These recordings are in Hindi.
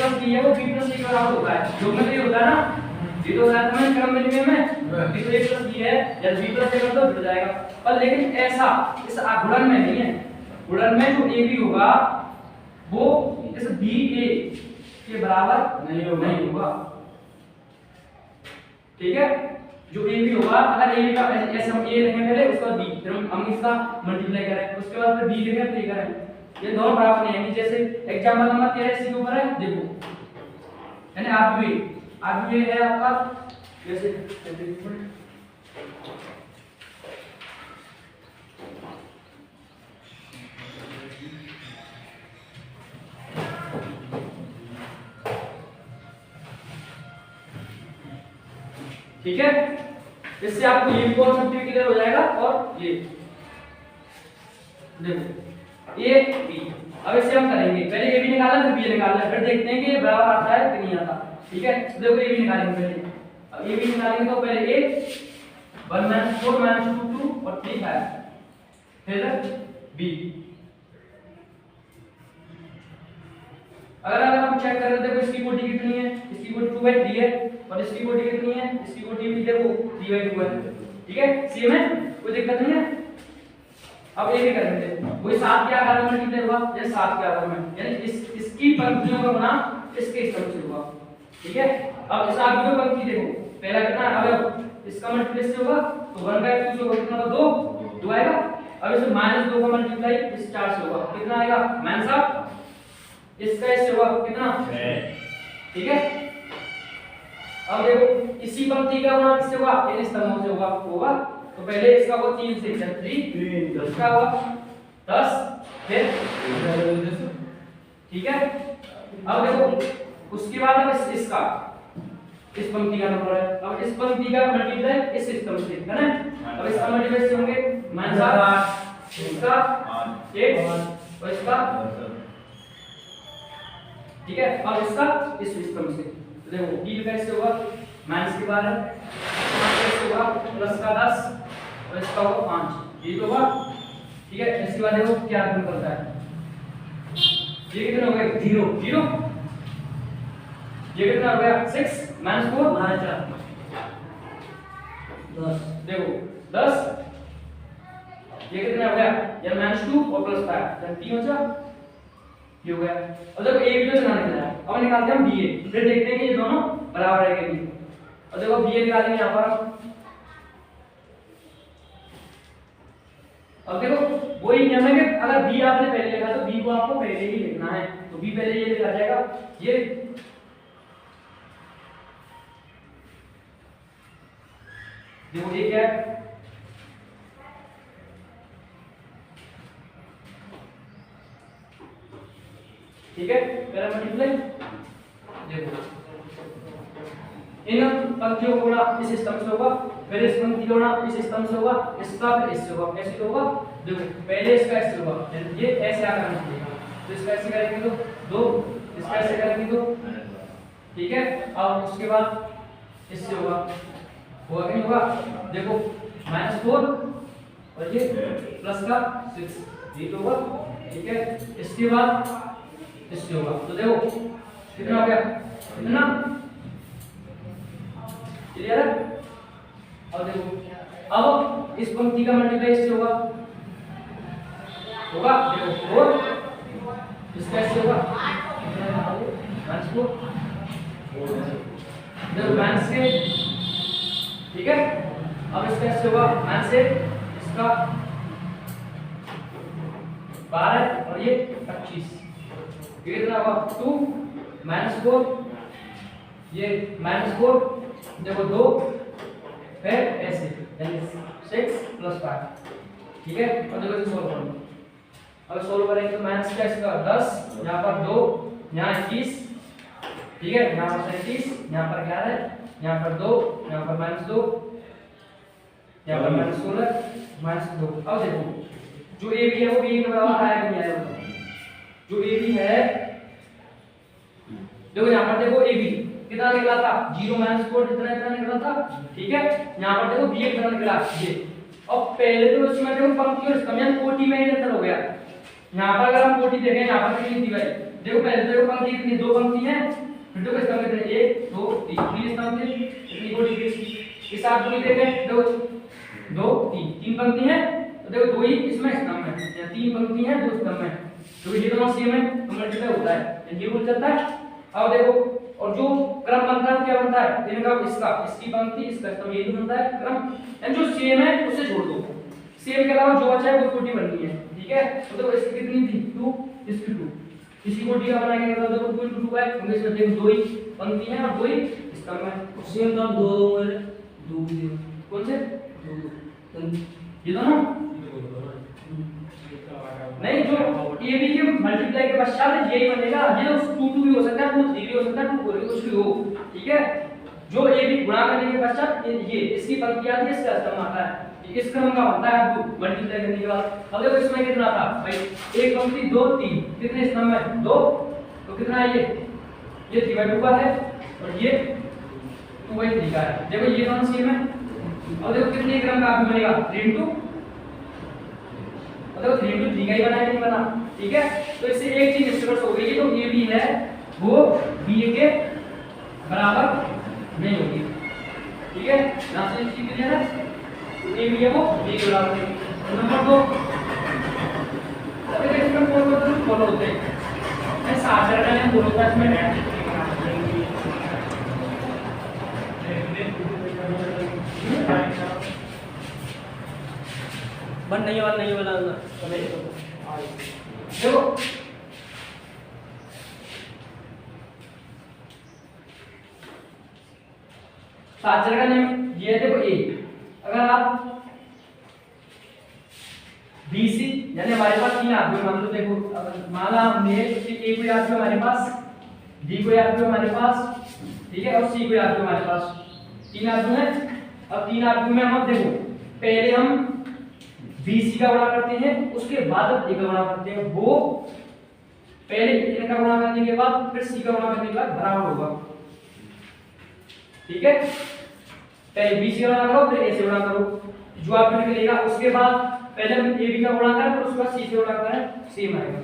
प्लस बी है वो बी प्लस सी के बराबर होता है, जो में ये होता है ना, ये तो होता है क्रम में बी तो ए प्लस बी है या बी प्लस ए तो जुड़ जाएगा। पर लेकिन ऐसा इस गुणन में नहीं है, गुणन में जो ए बी होगा वो इस बी ए के बराबर नहीं होगा। ठीक है, जो ए बी होगा, अगर ए का ऐसे हम ए लिखें पहले, उसके बाद बी, फिर हम इसका मल्टीप्लाई करें, उसके बाद फिर बी लिखें फिर करें, ये दोनों बराबर नहीं है। जैसे एग्जांपल नंबर 13 सी के ऊपर है, देखो यानी आप ये है आपका जैसे ठीक है, इससे आपको ये कॉन्सेप्ट भी क्लियर हो जाएगा। और ये देखो ए बी, अब इसे हम करेंगे, पहले ए बी निकालना फिर बी निकालना, फिर देखते हैं कि ये बराबर आता है कि नहीं आता। ठीक है, देखो ए बी निकालेंगे पहले, अब ए बी निकालेंगे तो पहले ए 1 - 4 - 2 2 और 3 है, फिर बी। अगर हम चेक करें देखो इसकी कोटि कितनी है, इसकी कोटि 2/3 है, और इसकी कोटि कितनी है, इसकी कोटि भी देखो 3/2 है। ठीक है, सेम है, कोई दिक्कत नहीं है। अब ये भी करेंगे, वही 7 के आकार में मल्टीप्लाई हुआ, या 7 के आकार में, यानी इसकी पंक्तियों का गुणा इसके स्तंभ से हुआ। ठीक है, अब इस आगे की पंक्ति देखो, पहला कितना, अब इसका मल्टीप्लाई से होगा तो 1/2 से होगा, कितना होगा 2 आएगा। अब इसे -2 का मल्टीप्लाई इस 4 से होगा, कितना आएगा -7, इसका इससे होगा कितना 6। ठीक है, अब देखो इसी पंक्ति का गुणा किससे होगा, इन स्तंभों से होगा। तो पहले इसका होगा 3 से 3, इसका होगा 10, फिर ठीक है। अब देखो उसके बाद अब इसका इस पंक्ति का नंबर है, अब इस पंक्ति का मल्टीप्लाई इस स्तंभ से है ना, अब इसका मल्टीप्लाई से होंगे -8, इसका 8 और इसका, ठीक है। अब इसका इस स्तंभ से देखो d कैसे होगा, माइनस के 12 कैसे होगा, प्लस का 10 और इसका होगा 5, ये तो होगा। ठीक है, इसके बाद देखो क्या गुण करता है, ये कितना हो गया 0 0, ये कितना हो गया 6 - 4 -4 10, देखो 10, ये कितना हो गया, ये -2 और प्लस 5, जब 3 हो जाए ये हो गया। और देखो ए बी तो निकालने के लिए, अब निकालते हैं हम बी ए, फिर देखते हैं कि ये दोनों बराबर है कि नहीं। और देखो बी ए निकालेंगे यहाँ पर, अब देखो वही नियम है कि अगर बी आपने पहले लिखा तो बी को आपको पहले ही लिखना है, तो बी पहले ये लिखा जाएगा, ये देखो ये क्या है, ठीक है, पहला मल्टीप्लाई देखो इन पंक्तियों को गुणा इस स्तंभ से होगा, फिर इस पंक्ति को गुणा इस स्तंभ से होगा, इसका फिर इससे होगा, कैसे होगा देखो पहले इसका ऐसे होगा, ये ऐसे आकर निकलेगा, तो इसका ऐसे करेंगे तो 2, इसका ऐसे करेंगे तो, ठीक है। अब उसके बाद इससे होगा कि नहीं होगा, देखो -4 और ये प्लस का 6, ये तो होगा। ठीक है, इसके बाद इससे होगा, तो देखो कितना हो गया, कितना क्लियर है। और देखो अब इस पंक्ति का मल्टीप्लाई इससे होगा देखो 4, इसका इससे होगा -4 देखो -6, ठीक है। अब इसका इससे होगा -8, इसका 12 और ये 25, ये कितना होगा 2 -4, ये -4 देखो 2, फिर ऐसे यानी 6 + 5, ठीक है। और देखो इसे सोल्व करो, अब सोल्व करेंगे तो माइनस का इसका 10, यहाँ पर 2, यहाँ 21, ठीक है, यहाँ पर 37, यहाँ पर 11, यहाँ पर 2, यहाँ पर -2, यहाँ पर -16 -2। अब देखो जो ए बी है वो बी के बराबर आया कि नहीं आया, जो ए बी है देखो यहाँ पर देखो ए बी कितना निकला था 0 -4 जितना इतना निकला था, ठीक है। यहाँ पर देखो बी कितना निकला ये, और पहले तो इसमें देखो पंक्ति और स्तंभ कोटि में ही अंतर हो गया। यहाँ पर अगर हम कोटि देखें यहाँ पर कितनी दी गई देखो पहले तो पंक्ति कितनी, दो पंक्ति हैं, फिर देखो स्तंभ कितने, 1 2 3 स्तंभ थे, इतनी बड़ी इस आप को देखे देखो 2 3 तीन पंक्ति हैं, तो देखो दो ही इसमें स्तंभ है, या तीन पंक्ति हैं दो स्तंभ है, तो ये दोनों सेम है तो मल्टीप्लाई होता है, ये रूल चलता है। अब देखो और जो क्रम बनता है क्या बनता है, इनका इसका इसकी पंक्ति इसका स्तंभ, ये भी बनता है क्रम, एंड जो सेम है उसे छोड़ दो, सेम के अलावा जो बचा है वो कोटि बननी है, ठीक है। तो देखो इसकी कितनी थी 2, इसकी 2, इसी कोटि का बनाएंगे मतलब देखो 2 into 2 है, क्योंकि इसमें देखो दो ही पंक्ति है और दो ही स्तंभ है, सेम काम दो दो मेरे दो कौन से दो ये दोनों नहीं, जो ए बी के मल्टीप्लाई के पश्चात यही बनेगा, ये तो 2 2 भी हो सकता है, 2 3 भी हो सकता है, 2 4 भी कुछ भी हो, ठीक है। जो ए बी गुणा करने के पश्चात ये इसकी पंक्ति आती है, इसका स्तंभ आता है, इस क्रम का बनता है आपको मल्टीप्लाई करने के बाद। अब देखो इसमें कितना था भाई, एक पंक्ति 2 3, कितने स्तंभ है 2, तो कितना है ये 3/2 का है और ये 2/3 का है, देखो ये दोनों सेम है। अब देखो कितने क्रम का आपको बनेगा 3 into, देखो 3 into 3 का ही बना है, नहीं बना, ठीक है। तो इससे एक चीज स्पष्ट हो गई, तो ये भी है वो बी के बराबर नहीं होगी, ठीक है। यहां से चीज क्लियर है, ए बी है वो बी के बराबर नहीं। नंबर 2 अगर इसमें फॉलो होते हैं ऐसा आधार का नाम बोलता है इसमें बन नहीं वाला देखो साचर का नेम ये है, देखो ए, अगर आप BC यानी हमारे पास तीन आदमी मान लो, देखो माना हमने ए को याद किया हमारे पास, D को याद किया हमारे पास, ठीक है, और C को याद किया हमारे पास, तीन आदमी है। अब तीन आदमी में हम देखो पहले हम BC का गुणा करते हैं, उसके बाद हम A का गुणा करते हैं, वो पहले इनका गुणा करने के बाद फिर C का गुणा करने के बाद बराबर होगा, ठीक है। पहले BC का गुणा करो फिर A से गुणा करो, जो आपको निकलेगा उसके बाद पहले हम AB का गुणा करें फिर उसके बाद C से गुणा करें, सेम आएगा।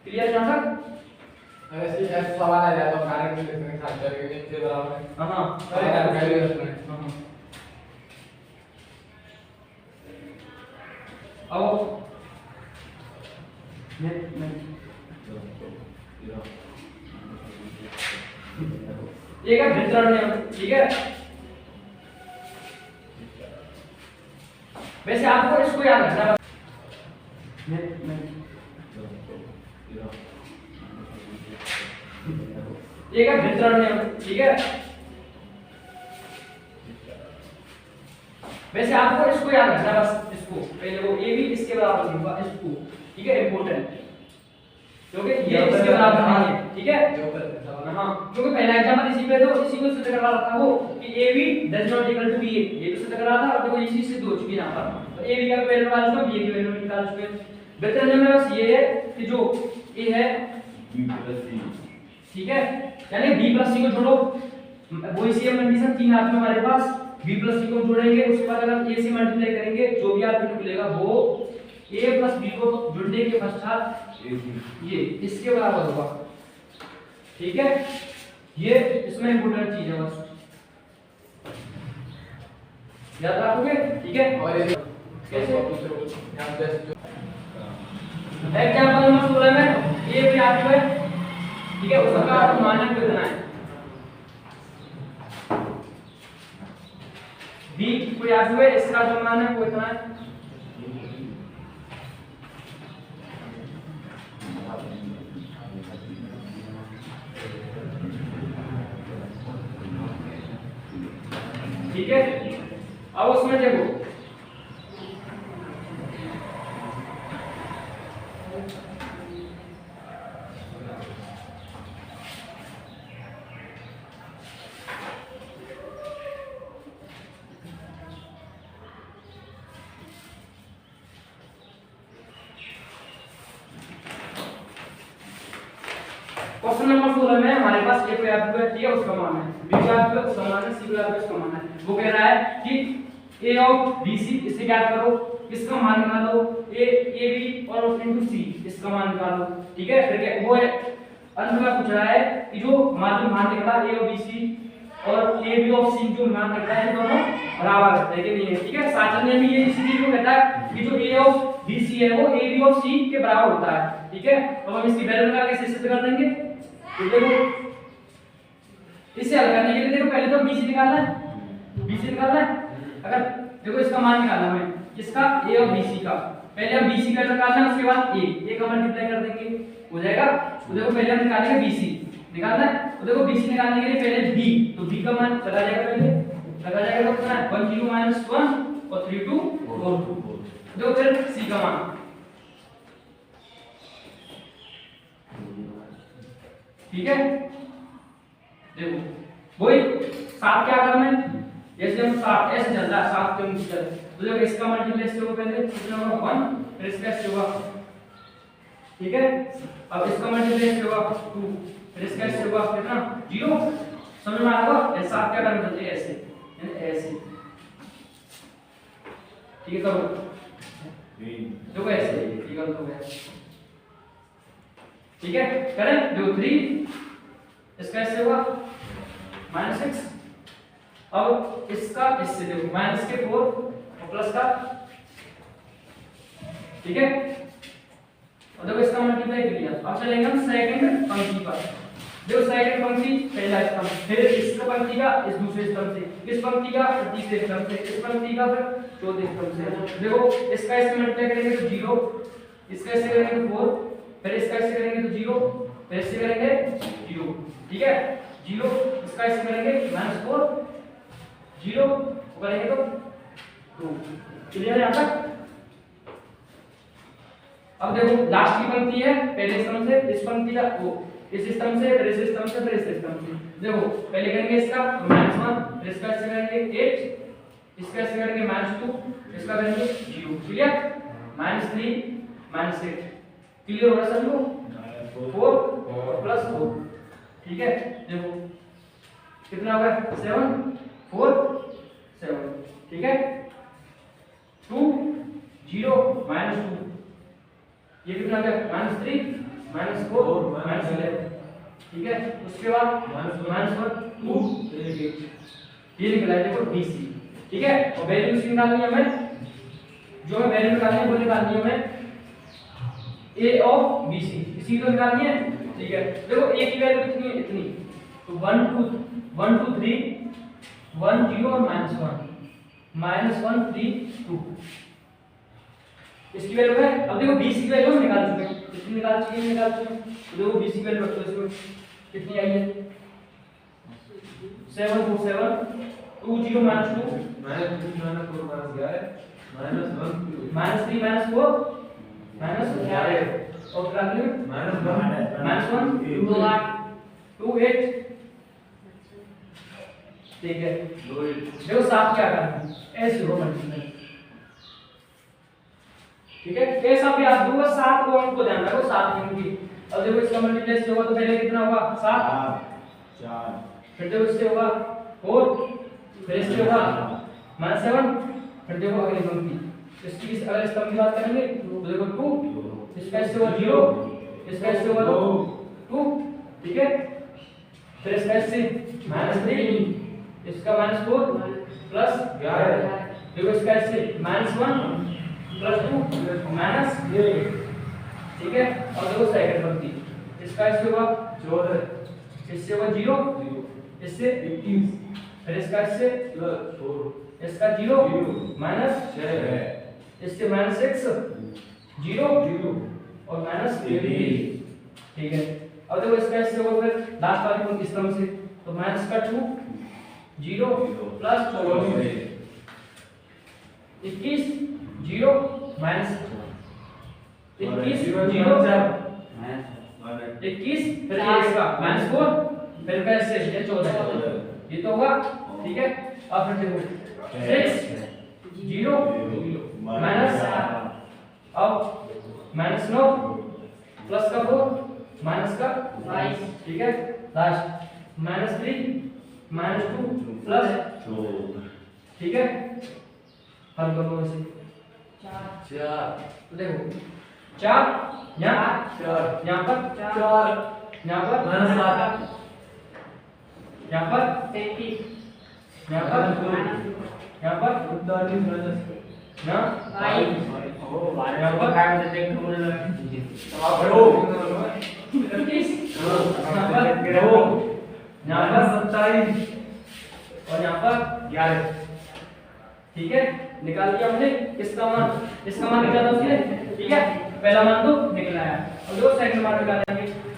क्लियर यहां तक? ऐसे ऐसे सवाल आ जाता है कारण के लिखने खास करके इनके बराबर है। हां हां आओ मैं ये का वितरण नियम, ठीक है। वैसे आपको इसको याद रखना है, ये का वितरण नियम, ठीक है। वैसे आपको इसको याद रखना बस, इसको पहले वो ए भी इसके बराबर होगा, इसको, ठीक है, इंपॉर्टेंट, क्योंकि ये इसके बराबर नहीं है, ठीक है। हां, क्योंकि पहला एग्जांपल इसी पे तो इसी को सिद्ध करवा रहा था वो कि AB does not equal to BA, ये तो सिद्ध करा था, और देखो इसी से दो चुकी यहां पर, तो AB का वैल्यू निकाल चुका, BA की वैल्यू निकाल चुके। वितरण में बस ये है कि जो A है B प्लस C, ठीक है, यानी B प्लस C को जोड़ो, वही सेम कंडीशन तीन हाथ में हमारे पास, B प्लस C को जोड़ेंगे, उसके बाद अगर A से मल्टीप्लाई करेंगे जो भी आपको मिलेगा वो A प्लस B को जोड़ने के पश्चात ये इसके बराबर होगा, ठीक है। ये इसमें इंपॉर्टेंट चीज है, बस याद रखोगे, ठीक है। और ये कैसे यहां पे एग्जांपल नंबर 16 में A भी आपको है, ठीक है, उसका मानक कितना है, B को याद हुए, इसका जो मानक वो इतना है, ठीक है। अब उसमें देखो क्वेश्चन नंबर 16 में हमारे पास A को याद हुआ, ठीक है, उसका मान है, B को याद हुआ उसका मान है, C को याद हुआ उसका मान है। वो कह रहा है कि A ऑफ BC इसे क्या करो, इसका मान निकालो, AB और इनटू C इसका मान निकालो, ठीक है। फिर क्या वो है, अंत में पूछ रहा है कि जो मालूम मान निकला ए और बी सी और ए बी और सी जो मान निकला है दोनों बराबर होते हैं कि नहीं है। ठीक है, साचन ने भी ये इसी चीज को कहता है कि जो ए और बी सी है वो ए बी और सी के बराबर होता है। ठीक है, तो हम इसकी वैल्यू निकाल के कैसे सिद्ध कर देंगे। तो देखो इसे हल करने के लिए देखो पहले तो बी सी निकालना है, बी सी निकालना है। अगर देखो इसका मान निकालना है किसका, ए और बी सी का। पहले हम बी सी का निकालना है, उसके बाद ए का मल्टीप्लाई कर देंगे, हो जाएगा। तो देखो पहले हम निकालेंगे बी सी निकालना है। तो देखो बी सी निकालने के लिए पहले बी, तो बी का मान चला जाएगा, पहले लगा जाएगा तो कितना है 1 0 -1 और 3 2 4 2। देखो फिर सी का मान ठीक है। देखो वही 7 क्या करना है, जैसे हम 7 ऐसे चल रहा है 7 किलोमीटर, तो देखो इसका मल्टीप्लाई से होगा पहले कितना होगा 1, फिर इसका से होगा। ठीक है, अब इसका मल्टीप्लाई से होगा 2, फिर इसका से होगा कितना 0। समझ में आ रहा है। 7 क्या करना चाहिए ऐसे ऐसे। ठीक है, करो देखो ऐसे, ठीक है तो गया। ठीक है, करें जो 3 इसका ऐसे हुआ -6। अब इसका इससे देखो माइनस के 4 और प्लस का। ठीक है, और देखो इसका मल्टीप्लाई कर लिया। अब चलेंगे हम सेकंड पंक्ति पर। देखो सेकंड पंक्ति पहला स्तंभ, फिर इस पंक्ति का इस दूसरे स्तंभ से, इस पंक्ति का तीसरे स्तंभ से, इस पंक्ति का फिर चौथे स्तंभ से। देखो इसका इससे मल्टीप्लाई करेंगे तो 0, इसका इससे करेंगे तो 4, फिर इसका इससे करेंगे तो 0, फिर इससे करेंगे 0। ठीक है, 0 इसका इससे करेंगे -4 0 करेंगे तो 2। क्लियर है यहां तक। अब देखो लास्ट की पंक्ति है, पहले स्तंभ से इस पंक्ति का वो इस स्तंभ से, फिर इस स्तंभ से, फिर इस स्तंभ से। देखो पहले करेंगे इसका -1, फिर इसका इससे करेंगे 8, इसका इससे करेंगे -2, इसका करेंगे 0। क्लियर, -3 -8। क्लियर हो रहा है सबको। 4 और +4। ठीक है, देखो कितना होगा 7 4 7। ठीक है, 2 0 -2, ये कितना आ गया -3 -4 -11। ठीक है, उसके बाद -1 2 ये निकला है देखो BC। ठीक है, और वैल्यू इसकी निकालनी है हमें, जो हमें वैल्यू निकालनी है वो निकालनी है हमें A ऑफ BC, इसी को निकालनी है। ठीक है, देखो A की वैल्यू कितनी है, इतनी। तो 1 2 3 1 0 और -1 3 2 इसकी वैल्यू है। अब देखो BC की वैल्यू हम निकाल चुके हैं, कितनी निकाल चुके हैं। तो देखो BC की वैल्यू रखो, इसमें कितनी आई है 7 4 7 2 0 -2 -3 -4 -3 -4 और वैल्यू -1 2 8। ठीक है, देखो 7 क्या करना है ऐसे हो मल्टीप्लाई। ठीक है, कैसा भी आप दूंगा 7 को हमको ध्यान रखो 7 होंगी। अब देखो इसका मल्टीप्लाई से होगा तो पहले कितना होगा 7 4, फिर देखो इससे होगा 4, फिर इससे होगा -7, फिर देखो अगली पंक्ति इसकी इस अगले स्तंभ की बात करेंगे तो देखो 2, इसका इससे होगा 0, इसका इससे होगा 2। ठीक है, फिर इसका इससे -3, इसका -4 प्लस 11, देखो इसका इससे -1 +2 -1। ठीक है, और देखो सेकंड पंक्ति इसका इससे होगा 14, इससे होगा 0, इससे 21, फिर इसका इससे +4, इसका 0 -6, इससे -6 0 और -3। ठीक है, अब देखो इसका इससे होगा फिर लास्ट वाली पंक्ति इस क्रम से, तो -2 0 प्लस 24 21 0 -21 0 21, फिर इसका -4, फिर का इससे ये 14, ये तो होगा। ठीक है, अब फिर देखो 6 0 माइनस, अब -9 प्लस का 4 माइनस का 5। ठीक है, लास्ट -3 -2 प्लस 2। ठीक है, हल करो इसे 4 देखो 4 यहाँ पर 4 यहाँ पर -7 यहाँ पर 33 यहाँ पर यहाँ पर 39 ना यहाँ पर काय म्हणते ते बोल यहाँ पर 27 और यहाँ पर 11। ठीक है, निकाल दिया हमने इसका मान निकाला उसने। ठीक है, पहला मान तो निकला है। अब देखो सेकंड मान निकालेंगे।